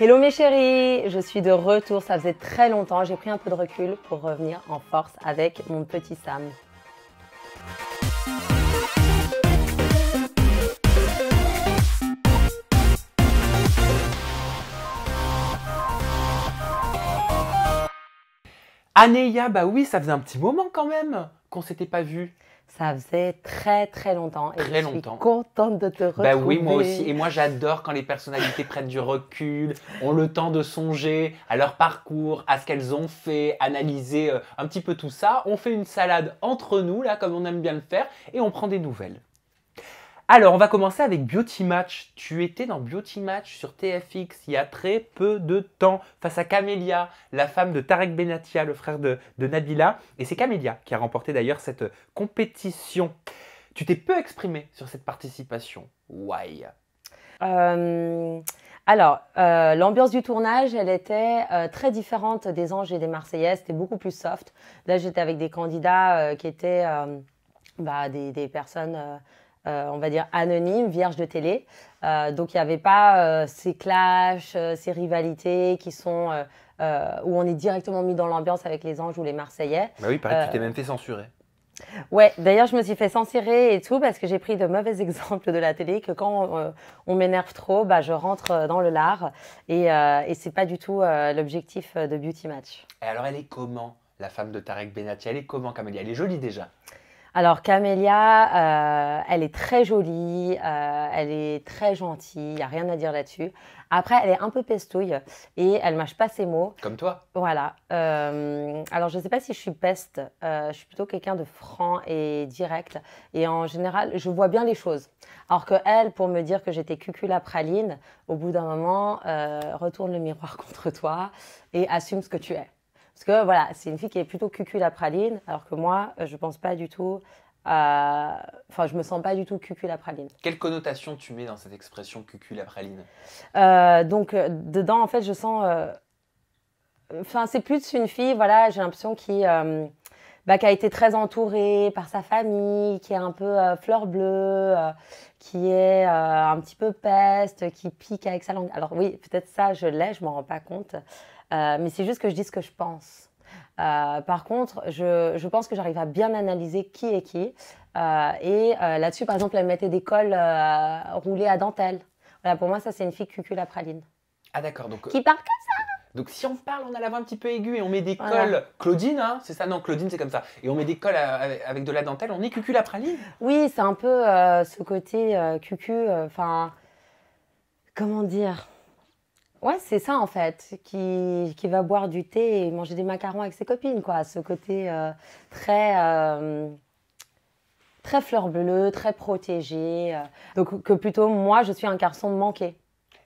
Hello mes chéris, je suis de retour, ça faisait très longtemps, j'ai pris un peu de recul pour revenir en force avec mon petit Sam. Anéia, bah oui, ça faisait un petit moment quand même qu'on s'était pas vu. Ça faisait très longtemps et Très je suis longtemps. contente de te retrouver. Bah oui, moi aussi. Et moi, j'adore quand les personnalités prennent du recul, ont le temps de songer à leur parcours, à ce qu'elles ont fait, analyser un petit peu tout ça. On fait une salade entre nous, là, comme on aime bien le faire, et on prend des nouvelles. Alors, on va commencer avec Beauty Match. Tu étais dans Beauty Match sur TFX il y a très peu de temps, face à Camélia, la femme de Tarek Benatia, le frère de Nabila. Et c'est Camélia qui a remporté d'ailleurs cette compétition. Tu t'es peu exprimé sur cette participation. Why? L'ambiance du tournage, elle était très différente des Anges et des Marseillaises. C'était beaucoup plus soft. Là, j'étais avec des candidats qui étaient des personnes, on va dire, anonymes, vierges de télé. Donc, il n'y avait pas ces clashs, ces rivalités qui sont où on est directement mis dans l'ambiance avec les Anges ou les Marseillais. Bah oui, pareil, tu t'es même fait censurer. Ouais, d'ailleurs, je me suis fait censurer et tout parce que j'ai pris de mauvais exemples de la télé, que quand on m'énerve trop, bah, je rentre dans le lard et c'est pas du tout l'objectif de Beauty Match. Et alors, elle est comment, la femme de Tarek Benatia? Elle est comment, Camélia? Elle est jolie déjà. Alors Camélia, elle est très jolie, elle est très gentille, il n'y a rien à dire là-dessus. Après, elle est un peu pestouille et elle mâche pas ses mots. Comme toi. Voilà. Alors, je ne sais pas si je suis peste. Je suis plutôt quelqu'un de franc et direct. Et en général, je vois bien les choses. Alors que elle, pour me dire que j'étais cucul la praline, au bout d'un moment, retourne le miroir contre toi et assume ce que tu es. Parce que voilà, c'est une fille qui est plutôt cucul la praline, alors que moi, je pense pas du tout. Enfin, je me sens pas du tout cucul la praline. Quelle connotation tu mets dans cette expression cucul la praline? Dedans, en fait, je sens. Enfin, c'est plus une fille, voilà, j'ai l'impression qui a été très entourée par sa famille, qui est un peu fleur bleue, qui est un petit peu peste, qui pique avec sa langue. Alors oui, peut-être ça, je l'ai, je m'en rends pas compte. Mais c'est juste que je dis ce que je pense. Par contre, je pense que j'arrive à bien analyser qui est qui. Là-dessus, par exemple, elle mettait des cols roulés à dentelle. Voilà, pour moi, ça, c'est une fille cucul à praline. Ah d'accord, donc... Qui parle comme ça. Donc si on parle, on a la voix un petit peu aiguë et on met des Voilà. cols... Claudine, hein, c'est ça? Non, Claudine, c'est comme ça. Et on met des cols avec de la dentelle, on est cucul la praline? Oui, c'est un peu ce côté cucu, enfin, comment dire? Ouais, c'est ça en fait, qui va boire du thé et manger des macarons avec ses copines, quoi. Ce côté très fleur bleue, très protégé. Donc que plutôt, moi, je suis un garçon manqué.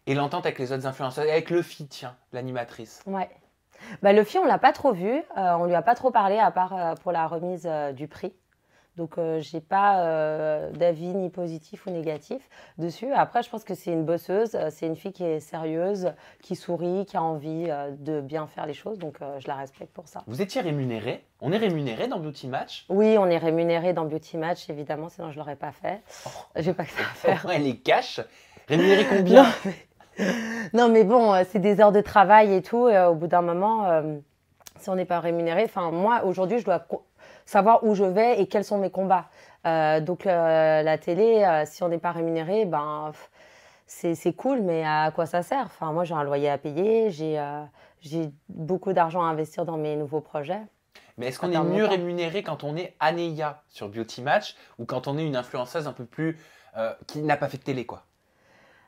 Et l'entente avec les autres influenceurs, et avec Luffy, tiens, l'animatrice. Ouais. Bah, Luffy, on l'a pas trop vu, on lui a pas trop parlé à part pour la remise du prix. Donc, j'ai pas d'avis ni positif ou négatif dessus. Après, je pense que c'est une bosseuse, c'est une fille qui est sérieuse, qui sourit, qui a envie de bien faire les choses. Donc, je la respecte pour ça. Vous étiez rémunéré? On est rémunéré dans Beauty Match? Oui, on est rémunéré dans Beauty Match, évidemment, sinon je l'aurais pas fait. J'ai pas que ça à faire. Elle les cache. Rémunéré combien? Non, mais bon, c'est des heures de travail et tout. Et au bout d'un moment, si on n'est pas rémunéré, enfin, moi, aujourd'hui, je dois savoir où je vais et quels sont mes combats. Donc, la télé, si on n'est pas rémunéré, ben, c'est cool, mais à quoi ça sert? Enfin, moi, j'ai un loyer à payer, j'ai beaucoup d'argent à investir dans mes nouveaux projets. Mais est-ce qu'on est mieux rémunéré quand on est Anéia sur Beauty Match ou quand on est une influenceuse un peu plus... qui n'a pas fait de télé, quoi?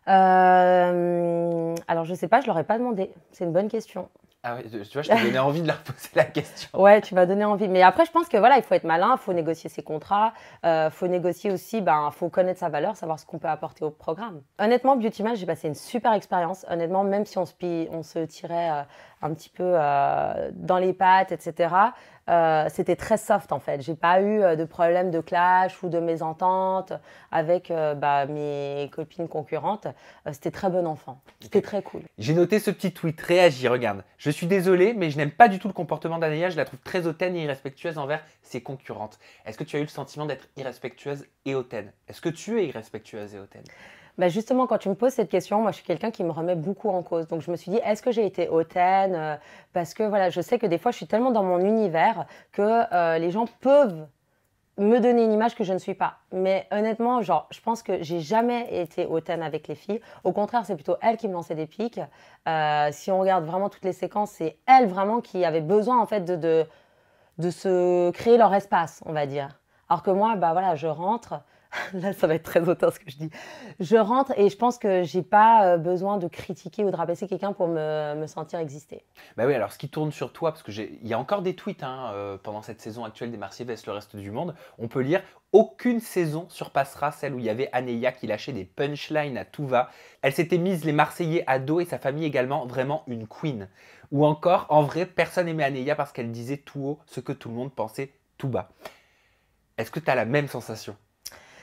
Alors, je sais pas, je leur ai pas demandé. C'est une bonne question. Ah ouais, tu vois, je t'ai donné envie de leur poser la question. Ouais, tu m'as donné envie. Mais après, je pense que voilà, il faut être malin, il faut négocier ses contrats, faut négocier aussi, faut connaître sa valeur, savoir ce qu'on peut apporter au programme. Honnêtement, Beauty Match, j'ai passé une super expérience. Honnêtement, même si on se tirait un petit peu dans les pattes, etc., c'était très soft en fait. J'ai pas eu de problème de clash ou de mésentente avec mes copines concurrentes. C'était très bon enfant. C'était très cool. J'ai noté ce petit tweet. Réagis, regarde. Je suis désolée, mais je n'aime pas du tout le comportement d'Anéia. Je la trouve très hautaine et irrespectueuse envers ses concurrentes. Est-ce que tu as eu le sentiment d'être irrespectueuse et hautaine? Est-ce que tu es irrespectueuse et hautaine? Bah justement, quand tu me poses cette question, moi je suis quelqu'un qui me remet beaucoup en cause. Donc je me suis dit, est-ce que j'ai été hautaine? Parce que voilà, je sais que des fois je suis tellement dans mon univers que les gens peuvent me donner une image que je ne suis pas. Mais honnêtement, genre, je pense que j'ai jamais été hautaine avec les filles. Au contraire, c'est plutôt elles qui me lançaient des pics. Si on regarde vraiment toutes les séquences, c'est elles vraiment qui avaient besoin en fait de se créer leur espace, on va dire. Alors que moi, bah voilà, je rentre. Là, ça va être très hautain ce que je dis. Je rentre et je pense que j'ai pas besoin de critiquer ou de rabaisser quelqu'un pour me sentir exister. Bah oui, alors ce qui tourne sur toi, parce que il y a encore des tweets pendant cette saison actuelle des Marseillais vs le reste du monde, on peut lire aucune saison surpassera celle où il y avait Aneya qui lâchait des punchlines à tout va. Elle s'était mise les Marseillais à dos et sa famille également, vraiment une queen. Ou encore, en vrai, personne aimait Aneya parce qu'elle disait tout haut ce que tout le monde pensait tout bas. Est-ce que tu as la même sensation?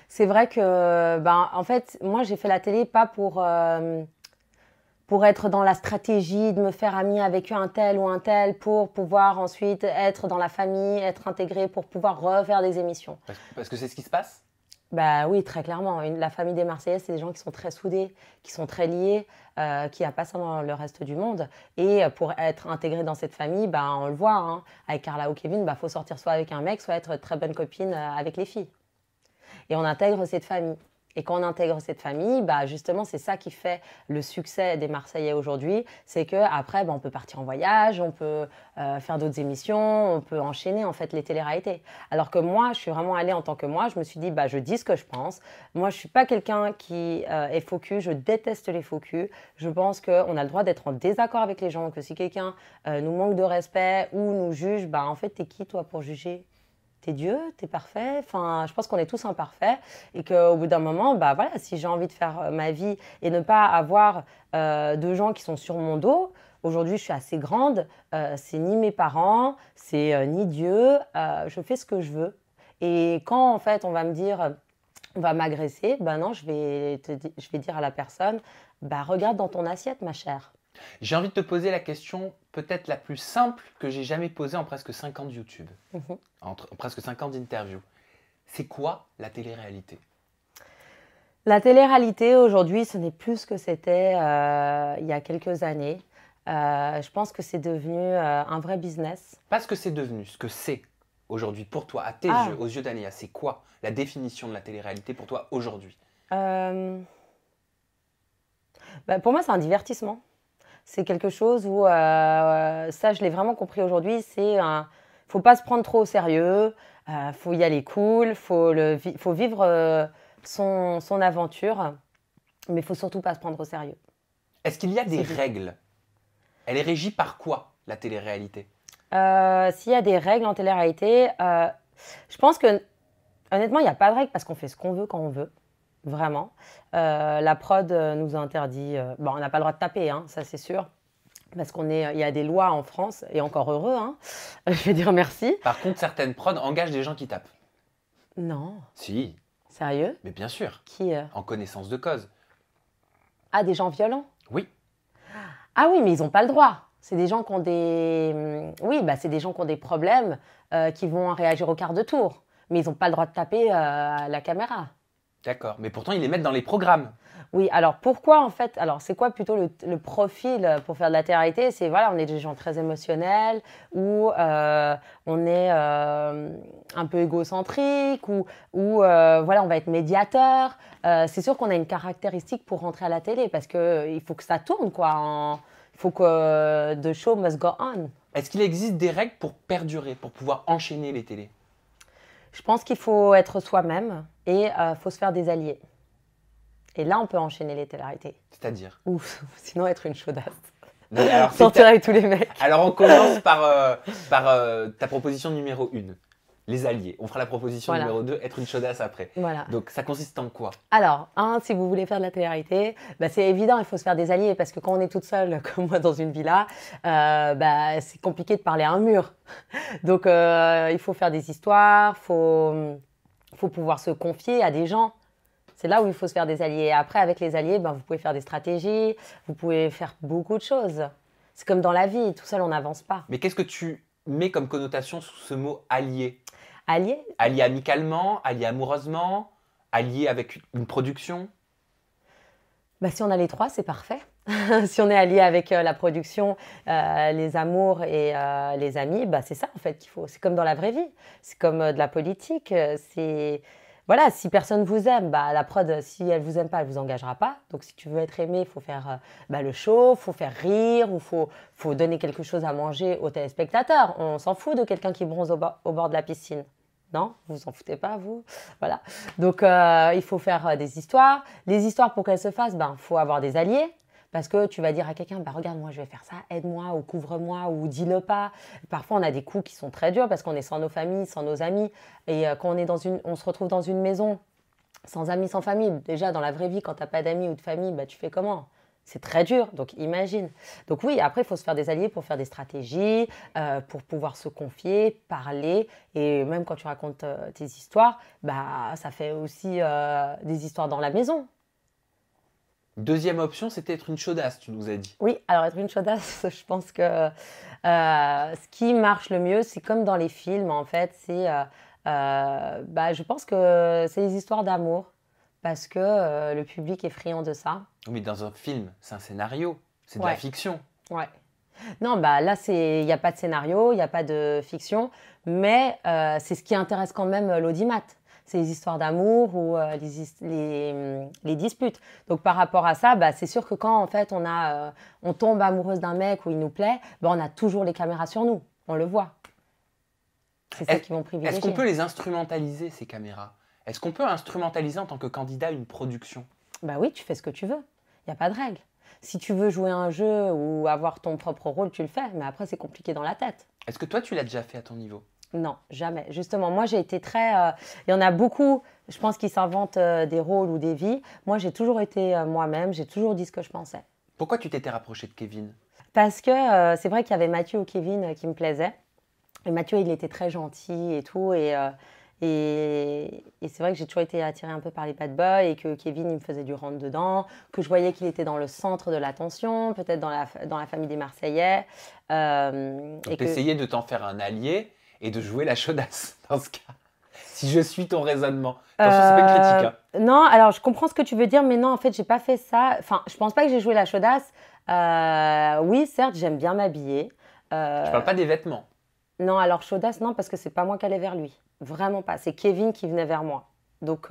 C'est vrai que, ben, en fait, moi, j'ai fait la télé pas pour être dans la stratégie de me faire amie avec un tel ou un tel pour pouvoir ensuite être dans la famille, être intégrée pour pouvoir refaire des émissions. Parce que c'est ce qui se passe? Bah oui, très clairement. La famille des Marseillais, c'est des gens qui sont très soudés, qui sont très liés, qui a pas ça dans le reste du monde. Et pour être intégré dans cette famille, bah, on le voit, hein, avec Carla ou Kevin, bah, faut sortir soit avec un mec, soit être très bonne copine avec les filles. Et on intègre cette famille. Et quand on intègre cette famille, bah justement, c'est ça qui fait le succès des Marseillais aujourd'hui. C'est qu'après, bah, on peut partir en voyage, on peut faire d'autres émissions, on peut enchaîner en fait les téléréalités. Alors que moi, je suis vraiment allée en tant que moi. Je me suis dit, bah, je dis ce que je pense. Moi, je ne suis pas quelqu'un qui est faux cul. Je déteste les faux culs. Je pense qu'on a le droit d'être en désaccord avec les gens, que si quelqu'un nous manque de respect ou nous juge, bah, en fait, t'es qui toi pour juger? T'es Dieu, t'es parfait. Enfin, je pense qu'on est tous imparfaits et qu'au bout d'un moment, bah voilà, si j'ai envie de faire ma vie et ne pas avoir de gens qui sont sur mon dos, aujourd'hui je suis assez grande, c'est ni mes parents, c'est ni Dieu, je fais ce que je veux. Et quand en fait on va me dire, on va m'agresser, ben non, je vais dire à la personne, bah regarde dans ton assiette, ma chère. J'ai envie de te poser la question peut-être la plus simple que j'ai jamais posée en presque 5 ans de YouTube, Mhm. en presque 5 ans d'interview. C'est quoi la télé-réalité? La télé-réalité aujourd'hui, ce n'est plus ce que c'était il y a quelques années. Je pense que c'est devenu un vrai business. Pas ce que c'est devenu, ce que c'est aujourd'hui pour toi, à tes Ah, yeux, aux yeux d'Anéa. C'est quoi la définition de la télé-réalité pour toi aujourd'hui? euh, bah, pour moi, c'est un divertissement. C'est quelque chose où, ça, je l'ai vraiment compris aujourd'hui, faut pas se prendre trop au sérieux, faut y aller cool, faut vivre son aventure, mais il faut surtout pas se prendre au sérieux. Est-ce qu'il y a des C'est tout. règles? Elle est régie par quoi, la télé-réalité? S'il y a des règles en télé-réalité, je pense que honnêtement, il n'y a pas de règles parce qu'on fait ce qu'on veut quand on veut, vraiment. La prod nous interdit, bon, on n'a pas le droit de taper, hein, ça c'est sûr, parce il y a des lois en France et encore heureux, hein. Je vais dire merci. Par contre, certaines prods engagent des gens qui tapent. Non, Si, sérieux? mais bien sûr, Qui en connaissance de cause. Ah, des gens violents? Oui, Ah oui, mais ils n'ont pas le droit. C'est des gens qui ont oui, bah, c'est des gens qui ont des problèmes, qui vont réagir au quart de tour. Mais ils n'ont pas le droit de taper à la caméra. d'accord. Mais pourtant, ils les mettent dans les programmes. Oui, alors pourquoi en fait? Alors c'est quoi plutôt le profil pour faire de la télé-réalité? C'est voilà, on est des gens très émotionnels ou on est un peu égocentrique ou voilà, on va être médiateur. C'est sûr qu'on a une caractéristique pour rentrer à la télé parce que il faut que ça tourne quoi. Il faut que the show must go on. Est-ce qu'il existe des règles pour perdurer, pour pouvoir enchaîner les télés? Je pense qu'il faut être soi-même et faut se faire des alliés. Et là, on peut enchaîner les télé-réalités. C'est-à-dire? Ou sinon être une chaudasse. Non, mais alors, Sortir avec tous les mecs. alors, on commence par ta proposition numéro 1, les alliés. On fera la proposition Voilà. numéro 2, être une chaudasse après. Voilà. Donc, ça consiste en quoi? Alors, si vous voulez faire de la télé-réalité, bah, c'est évident, il faut se faire des alliés parce que quand on est toute seule, comme moi, dans une villa, bah, c'est compliqué de parler à un mur. Donc, il faut faire des histoires, faut pouvoir se confier à des gens. C'est là où il faut se faire des alliés. Et après, avec les alliés, ben, vous pouvez faire des stratégies, vous pouvez faire beaucoup de choses. C'est comme dans la vie, tout seul, on n'avance pas. Mais qu'est-ce que tu mets comme connotation sous ce mot allié? Alliés, Allié amicalement, allié amoureusement, allié avec une production? Bah, si on a les trois, c'est parfait. Si on est allié avec la production, les amours et les amis, bah, c'est ça en fait qu'il faut. C'est comme dans la vraie vie. C'est comme de la politique. C'est voilà, si personne vous aime, bah, la prod, si elle vous aime pas, elle vous engagera pas. Donc si tu veux être aimé, il faut faire bah, le show, faut faire rire ou faut donner quelque chose à manger aux téléspectateurs. On s'en fout de quelqu'un qui bronze au bord de la piscine. Non, vous vous en foutez pas, vous. Voilà. Donc, il faut faire des histoires. Les histoires, pour qu'elles se fassent, ben, faut avoir des alliés. Parce que tu vas dire à quelqu'un, bah, regarde, moi, je vais faire ça, aide-moi, ou couvre-moi, ou dis-le pas. Parfois, on a des coups qui sont très durs parce qu'on est sans nos familles, sans nos amis. Et quand on se retrouve dans une maison sans amis, sans famille, déjà, dans la vraie vie, quand tu n'as pas d'amis ou de famille, bah, tu fais comment? C'est très dur, donc imagine. Donc oui, après, il faut se faire des alliés pour faire des stratégies, pour pouvoir se confier, parler. Et même quand tu racontes tes histoires, bah, ça fait aussi des histoires dans la maison. Deuxième option, c'était être une chaudasse, tu nous as dit. Oui, alors être une chaudasse, je pense que ce qui marche le mieux, c'est comme dans les films, en fait, bah, je pense que c'est les histoires d'amour, parce que le public est friand de ça. Mais dans un film, c'est un scénario, c'est de la Ouais. fiction. Ouais. Non, bah là, il n'y a pas de scénario, il n'y a pas de fiction, mais c'est ce qui intéresse quand même l'audimat. C'est les histoires d'amour ou les disputes. Donc par rapport à ça, bah, c'est sûr que quand en fait on tombe amoureuse d'un mec ou il nous plaît, bah, on a toujours les caméras sur nous, on le voit. C'est ça qu'ils vont privilégier. Est-ce qu'on peut les instrumentaliser, ces caméras? Est-ce qu'on peut instrumentaliser en tant que candidat une production? Bah oui, tu fais ce que tu veux, il n'y a pas de règle. Si tu veux jouer un jeu ou avoir ton propre rôle, tu le fais, mais après c'est compliqué dans la tête. Est-ce que toi, tu l'as déjà fait à ton niveau? Non, jamais. Justement, moi, j'ai été très... il y en a beaucoup, je pense, qui s'inventent des rôles ou des vies. Moi, j'ai toujours été moi-même, j'ai toujours dit ce que je pensais. Pourquoi tu t'étais rapproché de Kevin? Parce que c'est vrai qu'il y avait Mathieu ou Kevin qui me plaisaient. Et Mathieu, il était très gentil et tout. Et c'est vrai que j'ai toujours été attirée un peu par les bad boys et que Kevin, il me faisait du rentre-dedans, que je voyais qu'il était dans le centre de l'attention, peut-être dans la famille des Marseillais. Donc, t'essayais de t'en faire un allié et de jouer la chaudasse dans ce cas. Si je suis ton raisonnement. Attention, c'est pas une critique. Hein. Non, alors je comprends ce que tu veux dire, mais non, en fait, j'ai pas fait ça. Enfin, je pense pas que j'ai joué la chaudasse. Oui, certes, j'aime bien m'habiller. Je parle pas des vêtements. Non, alors chaudasse, non, parce que c'est pas moi qui allais vers lui. Vraiment pas. C'est Kevin qui venait vers moi. Donc,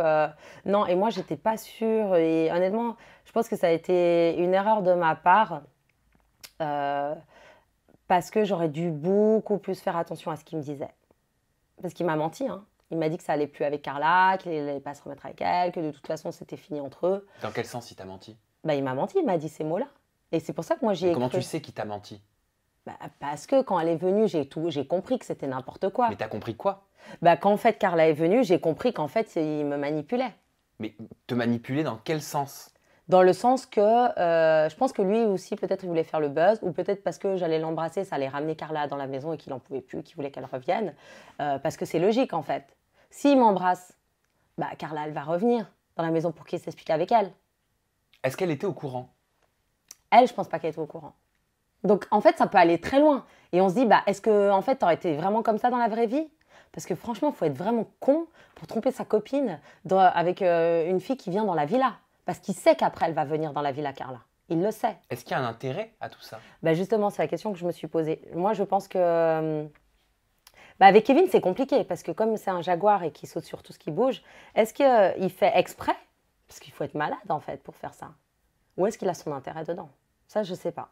non, et moi, j'étais pas sûre. Et honnêtement, je pense que ça a été une erreur de ma part. Parce que j'aurais dû beaucoup plus faire attention à ce qu'il me disait. Parce qu'il m'a menti, hein. Il m'a dit que ça allait plus avec Carla, qu'il allait pas se remettre avec elle, que de toute façon c'était fini entre eux. Dans quel sens il t'a menti? Bah, il m'a menti, il m'a dit ces mots-là. Et c'est pour ça que moi j'y ai Comment cru. tu sais qu'il t'a menti? Bah, parce que quand elle est venue, j'ai compris que c'était n'importe quoi. Mais t'as compris quoi? Bah, quand en fait Carla est venue, j'ai compris qu'en fait il me manipulait. Mais te manipuler dans quel sens? Dans le sens que je pense que lui aussi peut-être il voulait faire le buzz, ou peut-être parce que j'allais l'embrasser, ça allait ramener Carla dans la maison et qu'il n'en pouvait plus, qu'il voulait qu'elle revienne. Parce que c'est logique en fait. S'il m'embrasse, bah, Carla elle va revenir dans la maison pour qu'il s'explique avec elle. Est-ce qu'elle était au courant? Elle, je pense pas qu'elle était au courant. Donc en fait, ça peut aller très loin. Et on se dit, bah, est-ce que en fait, t'aurais été vraiment comme ça dans la vraie vie? Parce que franchement, il faut être vraiment con pour tromper sa copine avec une fille qui vient dans la villa. Parce qu'il sait qu'après, elle va venir dans la villa, Carla. Il le sait. Est-ce qu'il y a un intérêt à tout ça? Bah justement, c'est la question que je me suis posée. Moi, je pense que... bah avec Kevin, c'est compliqué. Parce que comme c'est un jaguar et qu'il saute sur tout ce qui bouge, est-ce qu'il fait exprès? Parce qu'il faut être malade, en fait, pour faire ça. Ou est-ce qu'il a son intérêt dedans? Ça, je sais pas.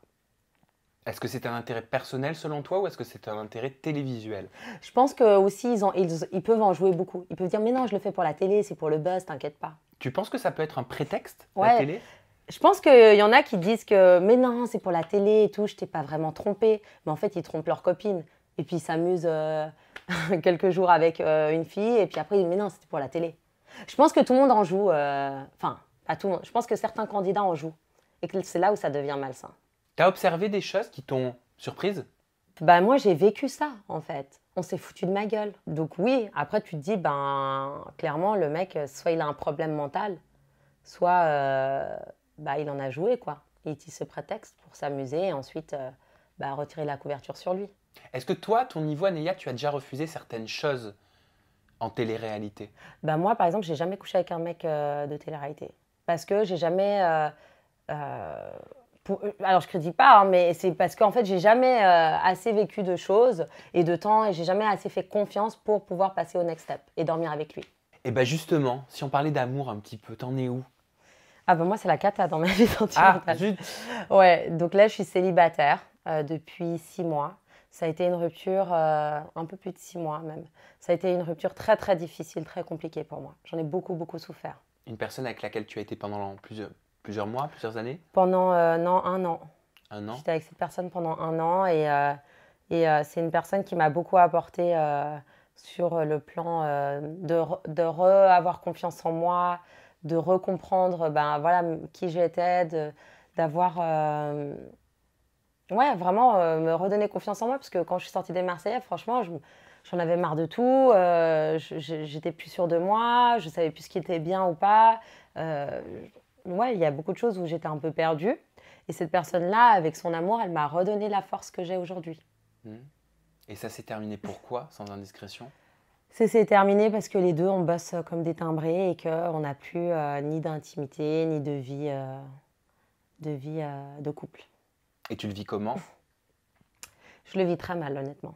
Est-ce que c'est un intérêt personnel selon toi ou est-ce que c'est un intérêt télévisuel? Je pense que aussi ils peuvent en jouer beaucoup. Ils peuvent dire mais non, je le fais pour la télé, c'est pour le buzz, t'inquiète pas. Tu penses que ça peut être un prétexte, Ouais. la télé? Je pense qu'il y en a qui disent que mais non, c'est pour la télé et tout, je t'ai pas vraiment trompé. Mais en fait, ils trompent leur copine. Et puis ils s'amusent quelques jours avec une fille et puis après ils disent mais non, c'était pour la télé. Je pense que tout le monde en joue. Enfin, pas tout le monde. Je pense que certains candidats en jouent. Et que c'est là où ça devient malsain. T'as observé des choses qui t'ont surprise? Bah moi j'ai vécu ça en fait. On s'est foutu de ma gueule. Donc oui, après tu te dis ben clairement le mec soit il a un problème mental, soit bah il en a joué quoi. Il utilise ce prétexte pour s'amuser et ensuite bah, retirer la couverture sur lui. Est-ce que toi, ton niveau, Anéa, tu as déjà refusé certaines choses en télé-réalité? Bah moi par exemple j'ai jamais couché avec un mec de télé-réalité parce que j'ai jamais Alors, je critique pas, hein, mais c'est parce qu'en fait, j'ai jamais assez vécu de choses et de temps et j'ai jamais assez fait confiance pour pouvoir passer au next step et dormir avec lui. Et bah justement, si on parlait d'amour un petit peu, t'en es où? Ah ben moi, c'est la cata dans ma vie Ah, sentimentale. zut! Ouais, donc là, je suis célibataire depuis 6 mois. Ça a été une rupture, un peu plus de 6 mois même. Ça a été une rupture très très difficile, très compliquée pour moi. J'en ai beaucoup beaucoup souffert. Une personne avec laquelle tu as été pendant plusieurs mois, plusieurs années? Pendant non, un an. Un an? J'étais avec cette personne pendant un an et c'est une personne qui m'a beaucoup apporté sur le plan de avoir confiance en moi, de recomprendre ben, voilà, qui j'étais, d'avoir ouais, vraiment me redonner confiance en moi parce que quand je suis sortie des Marseillais, franchement, j'en avais marre de tout. J'étais plus sûre de moi, je savais plus ce qui était bien ou pas. Euh, ouais, il y a beaucoup de choses où j'étais un peu perdue. Et cette personne-là, avec son amour, elle m'a redonné la force que j'ai aujourd'hui. Hmm. Et ça s'est terminé pourquoi, sans indiscrétion? C'est terminé parce que les deux, on bosse comme des timbrés et qu'on n'a plus ni d'intimité, ni de couple. Et tu le vis comment? Je le vis très mal, honnêtement.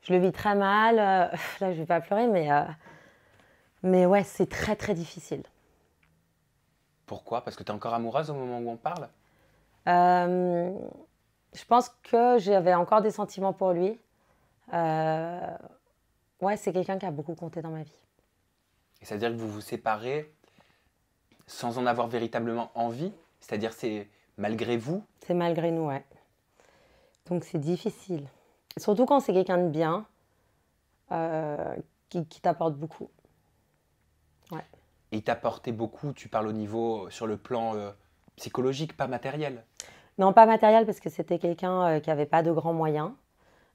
Je le vis très mal. Là, je vais pas pleurer, mais ouais, c'est très, très difficile. Pourquoi? Parce que tu es encore amoureuse au moment où on parle? Euh, je pense que j'avais encore des sentiments pour lui. Ouais, c'est quelqu'un qui a beaucoup compté dans ma vie. Et c'est-à-dire que vous vous séparez sans en avoir véritablement envie? C'est-à-dire c'est malgré vous? C'est malgré nous, ouais. Donc c'est difficile. Surtout quand c'est quelqu'un de bien, qui t'apporte beaucoup. Ouais. Et il t'a apporté beaucoup, tu parles au niveau, sur le plan psychologique, pas matériel. Non, pas matériel parce que c'était quelqu'un qui n'avait pas de grands moyens.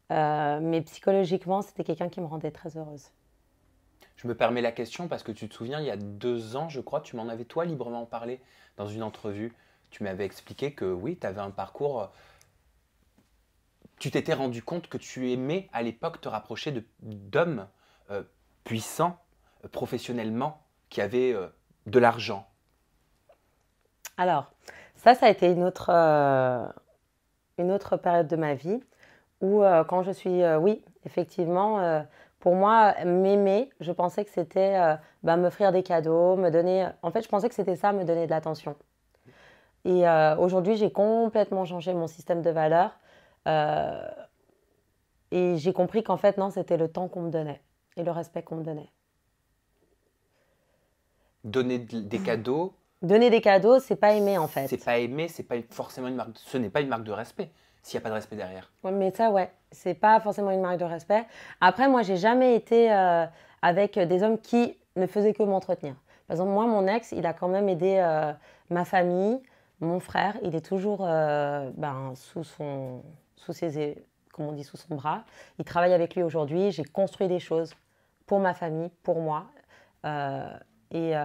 Mais psychologiquement, c'était quelqu'un qui me rendait très heureuse. Je me permets la question parce que tu te souviens, il y a 2 ans, je crois, tu m'en avais toi librement parlé dans une entrevue. Tu m'avais expliqué que oui, tu avais un parcours. Tu t'étais rendu compte que tu aimais à l'époque te rapprocher d'hommes euh, puissants, professionnellement, qui avaient de l'argent. Alors, ça a été une autre période de ma vie où quand je suis, oui, effectivement, pour moi, m'aimer, je pensais que c'était m'offrir des cadeaux, me donner. En fait, je pensais que c'était ça, me donner de l'attention. Et aujourd'hui, j'ai complètement changé mon système de valeurs euh, et j'ai compris qu'en fait, non, c'était le temps qu'on me donnait et le respect qu'on me donnait. Donner des cadeaux, Donner des cadeaux, c'est pas aimer en c'est fait. pas aimer, c'est pas forcément une marque, ce n'est pas une marque de respect s'il n'y a pas de respect derrière. Ouais, mais ça, ouais, c'est pas forcément une marque de respect. Après, moi, j'ai jamais été avec des hommes qui ne faisaient que m'entretenir. Par exemple, moi, mon ex, il a quand même aidé ma famille, mon frère. Il est toujours sous comme on dit, sous son bras. Il travaille avec lui aujourd'hui. J'ai construit des choses pour ma famille, pour moi. Euh, et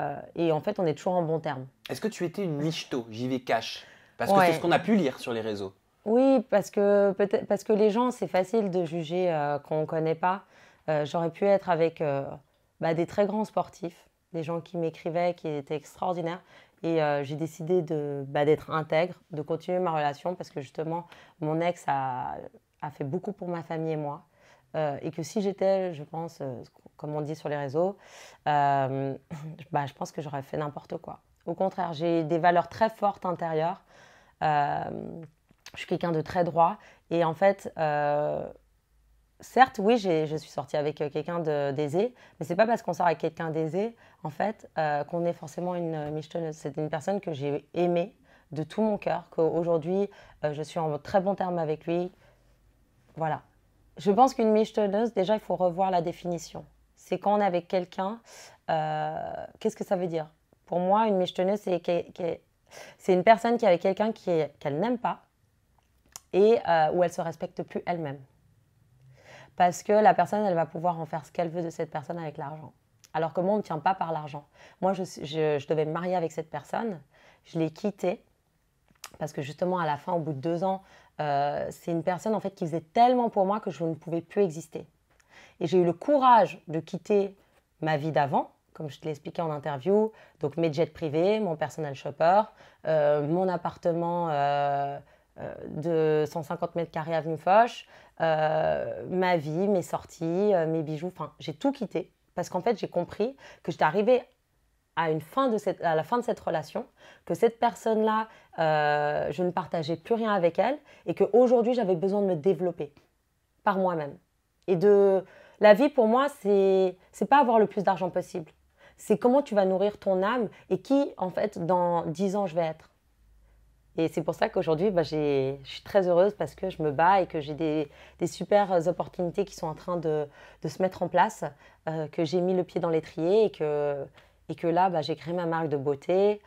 en fait, on est toujours en bon terme. Est-ce que tu étais une michto, j'y vais cash? Parce que c'est ce Ouais. qu'on a pu lire sur les réseaux. Oui, parce que peut-être parce que les gens, c'est facile de juger quand on ne connaît pas. J'aurais pu être avec des très grands sportifs, des gens qui m'écrivaient, qui étaient extraordinaires. Et j'ai décidé d'être intègre, de continuer ma relation parce que justement, mon ex a fait beaucoup pour ma famille et moi. Et que si j'étais, je pense, comme on dit sur les réseaux, je pense que j'aurais fait n'importe quoi. Au contraire, j'ai des valeurs très fortes intérieures. Euh, je suis quelqu'un de très droit. Et en fait, certes, oui, je suis sortie avec quelqu'un d'aisé, mais c'est pas parce qu'on sort avec quelqu'un d'aisé, en fait, qu'on est forcément une michetonneuse. C'est une personne que j'ai aimée de tout mon cœur, qu'aujourd'hui, je suis en très bon terme avec lui. Voilà. Je pense qu'une michetonneuse, déjà, il faut revoir la définition. C'est quand on est avec quelqu'un, qu'est-ce que ça veut dire? Pour moi, une michetonneuse, c'est une personne qui est avec quelqu'un qu'elle n'aime pas, et où elle ne se respecte plus elle-même. Parce que la personne, elle va pouvoir en faire ce qu'elle veut de cette personne avec l'argent. Alors que moi, on ne tient pas par l'argent. Moi, je devais me marier avec cette personne. Je l'ai quittée parce que justement, à la fin, au bout de 2 ans, c'est une personne en fait qui faisait tellement pour moi que je ne pouvais plus exister. Et j'ai eu le courage de quitter ma vie d'avant, comme je te l'ai expliqué en interview. Donc mes jets privés, mon personal shopper, mon appartement de 150 mètres carrés avenue Foch, ma vie, mes sorties, mes bijoux. Enfin, j'ai tout quitté parce qu'en fait, j'ai compris que j'étais arrivée à la fin de cette relation, que cette personne-là, je ne partageais plus rien avec elle et qu'aujourd'hui, j'avais besoin de me développer par moi-même. La vie, pour moi, c'est pas avoir le plus d'argent possible. C'est comment tu vas nourrir ton âme et qui, en fait, dans 10 ans, je vais être. Et c'est pour ça qu'aujourd'hui, je suis très heureuse parce que je me bats et que j'ai des super opportunités qui sont en train de se mettre en place, que j'ai mis le pied dans l'étrier et que là, j'ai créé ma marque de beauté.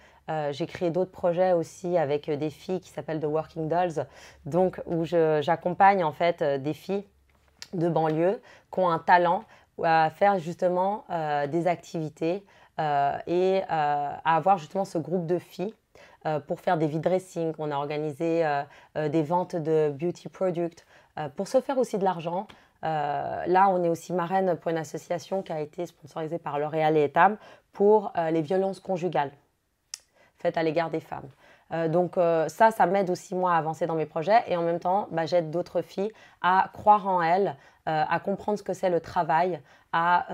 J'ai créé d'autres projets aussi avec des filles qui s'appellent The Working Dolls, donc où j'accompagne en fait des filles de banlieue qui ont un talent à faire justement des activités et à avoir justement ce groupe de filles pour faire des vide dressing. On a organisé des ventes de beauty products pour se faire aussi de l'argent. Là, on est aussi marraine pour une association qui a été sponsorisée par L'Oréal et Etam pour les violences conjugales faites à l'égard des femmes. Donc ça m'aide aussi moi à avancer dans mes projets et en même temps, j'aide d'autres filles à croire en elles, à comprendre ce que c'est le travail, à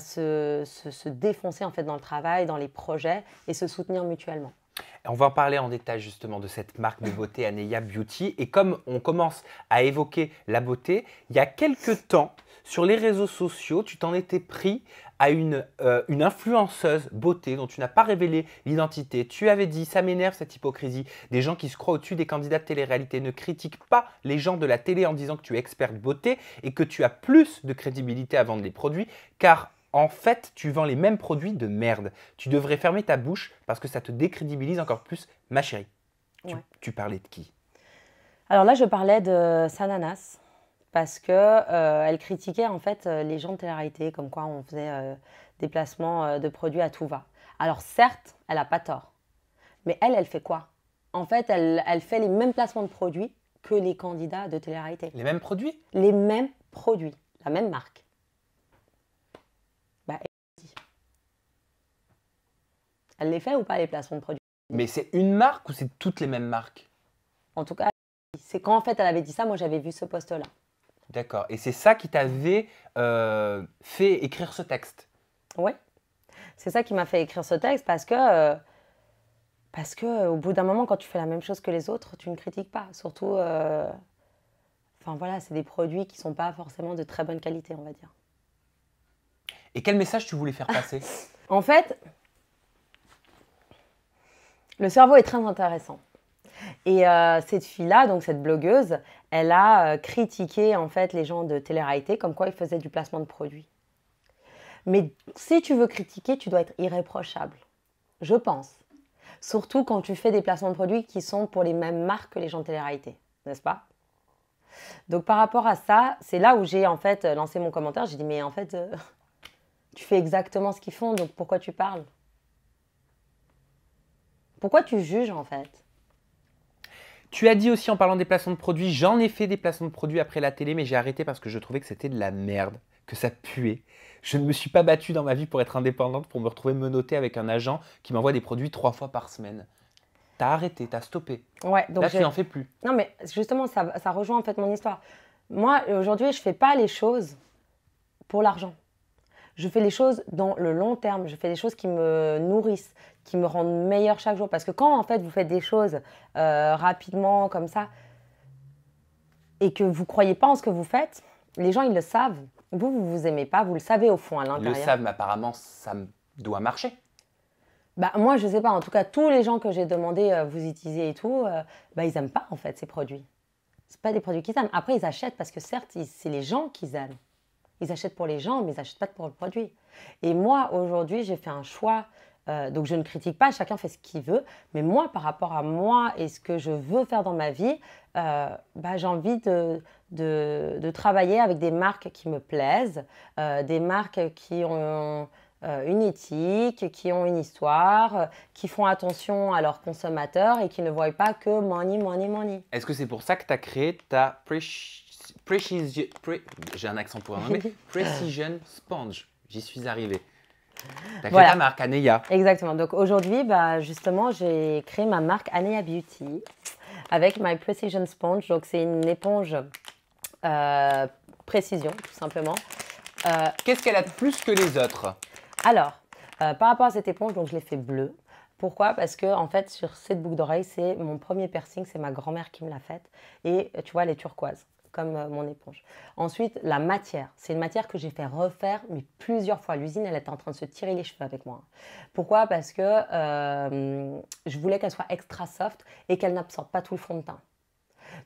se défoncer en fait dans le travail, dans les projets et se soutenir mutuellement. On va en parler en détail justement de cette marque de beauté Aneya Beauty. Et comme on commence à évoquer la beauté, il y a quelques temps, sur les réseaux sociaux, tu t'en étais pris à une influenceuse beauté dont tu n'as pas révélé l'identité. Tu avais dit, ça m'énerve cette hypocrisie, des gens qui se croient au-dessus des candidats de télé-réalité. Ne critique pas les gens de la télé en disant que tu es experte beauté et que tu as plus de crédibilité à vendre des produits, car en fait, tu vends les mêmes produits de merde. Tu devrais fermer ta bouche parce que ça te décrédibilise encore plus, ma chérie. Ouais. Tu parlais de qui? Alors là, je parlais de Sananas parce qu'elle critiquait en fait les gens de télé-réalité, comme quoi on faisait des placements de produits à tout va. Alors certes, elle n'a pas tort, mais elle fait quoi? En fait, elle fait les mêmes placements de produits que les candidats de télé-réalité. Les mêmes produits? Les mêmes produits, la même marque. Elle les fait ou pas les placements de produits? Mais c'est une marque ou c'est toutes les mêmes marques? En tout cas, c'est quand en fait elle avait dit ça, moi j'avais vu ce post-là. D'accord. Et c'est ça qui t'avait fait écrire ce texte? Oui. C'est ça qui m'a fait écrire ce texte parce que au bout d'un moment, quand tu fais la même chose que les autres, tu ne critiques pas. Surtout, enfin voilà, c'est des produits qui ne sont pas forcément de très bonne qualité, on va dire. Et quel message tu voulais faire passer? En fait, le cerveau est très intéressant. Et cette fille-là, donc cette blogueuse, elle a critiqué en fait les gens de télé-réalité comme quoi ils faisaient du placement de produits. Mais si tu veux critiquer, tu dois être irréprochable, je pense. Surtout quand tu fais des placements de produits qui sont pour les mêmes marques que les gens de télé-réalité, n'est-ce pas? Donc par rapport à ça, c'est là où j'ai en fait lancé mon commentaire. J'ai dit mais en fait, tu fais exactement ce qu'ils font, donc pourquoi tu parles? Pourquoi tu juges en fait? Tu as dit aussi en parlant des placements de produits, j'en ai fait des placements de produits après la télé, mais j'ai arrêté parce que je trouvais que c'était de la merde, que ça puait. Je ne me suis pas battue dans ma vie pour être indépendante, pour me retrouver menottée avec un agent qui m'envoie des produits 3 fois par semaine. T'as arrêté, t'as stoppé. Ouais, donc là, tu n'en fais plus. Non, mais justement, ça rejoint en fait mon histoire. Moi, aujourd'hui, je ne fais pas les choses pour l'argent. Je fais les choses dans le long terme. Je fais des choses qui me nourrissent, qui me rendent meilleure chaque jour. Parce que quand, en fait, vous faites des choses rapidement, comme ça, et que vous ne croyez pas en ce que vous faites, les gens, ils le savent. Vous ne vous aimez pas, vous le savez au fond, à l'intérieur. Ils le savent, mais apparemment, ça doit marcher. Moi, je ne sais pas. En tout cas, tous les gens que j'ai demandé, vous utilisez et tout, ils n'aiment pas, en fait, ces produits. Ce pas des produits qu'ils aiment. Après, ils achètent parce que, certes, c'est les gens qu'ils aiment. Ils achètent pour les gens, mais ils n'achètent pas pour le produit. Et moi, aujourd'hui, j'ai fait un choix. Donc, je ne critique pas, chacun fait ce qu'il veut. Mais moi, par rapport à moi et ce que je veux faire dans ma vie, j'ai envie de travailler avec des marques qui me plaisent, des marques qui ont une éthique, qui ont une histoire, qui font attention à leurs consommateurs et qui ne voient pas que money, money, money. Est-ce que c'est pour ça que tu as créé ta j'ai un accent pour un nom, mais Precision Sponge? J'y suis arrivé. T'as créé Voilà. ta marque, Aneya. Exactement. Donc aujourd'hui, bah, justement, j'ai créé ma marque Aneya Beauty avec My Precision Sponge. Donc c'est une éponge précision, tout simplement. Qu'est-ce qu'elle a de plus que les autres? Alors, par rapport à cette éponge, donc je l'ai fait bleue. Pourquoi? Parce que en fait, sur cette boucle d'oreille, c'est mon premier piercing, c'est ma grand-mère qui me l'a faite. Et tu vois, elle est turquoise, comme mon éponge. Ensuite, la matière. C'est une matière que j'ai fait refaire, mais plusieurs fois. L'usine, elle était en train de se tirer les cheveux avec moi. Pourquoi? Parce que je voulais qu'elle soit extra soft et qu'elle n'absorbe pas tout le fond de teint.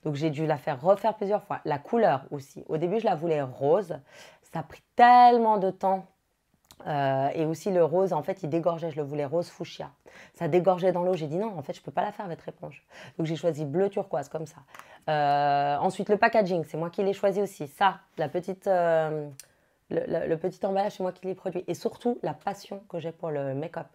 Donc, j'ai dû la faire refaire plusieurs fois. La couleur aussi. Au début, je la voulais rose. Ça a pris tellement de temps. Et aussi le rose, en fait, il dégorgeait. Je le voulais rose fuchsia. Ça dégorgeait dans l'eau. J'ai dit non, en fait, je ne peux pas la faire avec éponge. Donc, j'ai choisi bleu turquoise, comme ça. Ensuite, le packaging, c'est moi qui l'ai choisi aussi. Ça, la petite, le petit emballage, c'est moi qui l'ai produit. Et surtout, la passion que j'ai pour le make-up.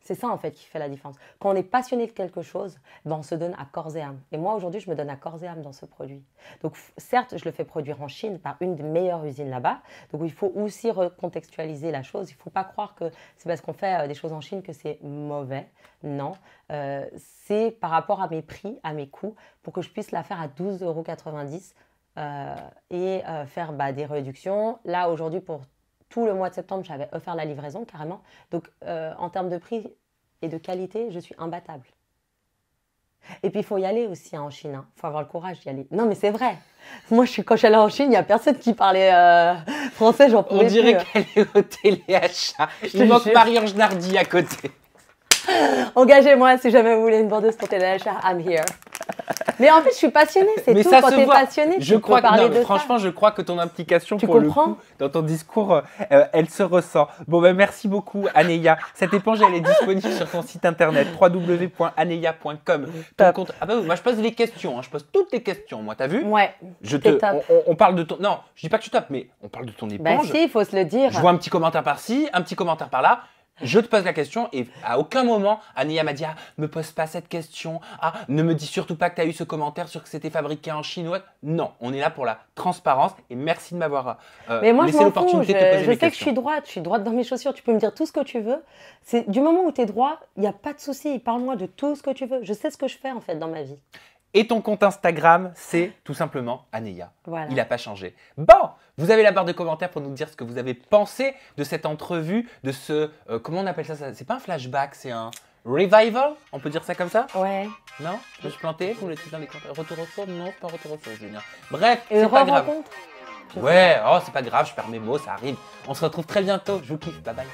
C'est ça, en fait, qui fait la différence. Quand on est passionné de quelque chose, ben, on se donne à corps et âme. Et moi, aujourd'hui, je me donne à corps et âme dans ce produit. Donc, certes, je le fais produire en Chine par une des meilleures usines là-bas. Donc, il faut aussi recontextualiser la chose. Il ne faut pas croire que c'est parce qu'on fait des choses en Chine que c'est mauvais. Non. C'est par rapport à mes prix, à mes coûts, pour que je puisse la faire à 12,90 € et faire des réductions. Là, aujourd'hui, pour tout le mois de septembre, j'avais offert la livraison carrément. Donc, en termes de prix et de qualité, je suis imbattable. Et puis, il faut y aller aussi en Chine. Il faut avoir le courage d'y aller. Non, mais c'est vrai. Moi, quand je suis allée en Chine, il n'y a personne qui parlait français. J'en pouvais On dirait plus. qu'elle est au téléachat. te Il manque jure. Marie-Ange Nardi à côté. Engagez-moi si jamais vous voulez une vendeuse pour téléachat. I'm here. Mais en fait, je suis passionnée. C'est Mais tout. ça Quand se tu es voit. passionné, Je tu crois peux que, parler non, de franchement, je crois que ton implication Tu pour le comprends coup, dans ton discours, elle se ressent. Bon, ben merci beaucoup, Aneya. Cette éponge, elle est disponible sur ton site internet www.aneya.com. Top. Ah bah oui, moi, je pose les questions. Je pose toutes les questions. Moi, t'as vu? ça. Ouais. Je t'es top. on parle de ton. Non, je dis pas que tu tapes, mais on parle de ton Bah éponge. si, il faut se le dire. Je vois un petit commentaire par-ci, un petit commentaire par-là. Je te pose la question et à aucun moment, Aneya m'a dit ah, me pose pas cette question. Ah, ne me dis surtout pas que tu as eu ce commentaire sur que c'était fabriqué en Chine. Non, on est là pour la transparence et merci de m'avoir Mais moi, je laissé m'en fous. l'opportunité de te poser Je des sais que questions. je suis droite dans mes chaussures. Tu peux me dire tout ce que tu veux. C'est du moment où tu es droit, il n'y a pas de souci. Parle-moi de tout ce que tu veux. Je sais ce que je fais en fait dans ma vie. Et ton compte Instagram, c'est tout simplement Aneya. Voilà. Il n'a pas changé. Bon, vous avez la barre de commentaires pour nous dire ce que vous avez pensé de cette entrevue, de ce... comment on appelle ça? C'est pas un flashback, c'est un revival? On peut dire ça comme ça? Ouais. Non? Je me suis planté? Vous me le dites dans les commentaires. Retour aux sources? Non, c'est pas retour aux sources, Julien. Bref, Et c'est pas grave. rencontre. Ouais, oh, c'est pas grave, je perds mes mots, ça arrive. On se retrouve très bientôt. Je vous kiffe. Bye bye.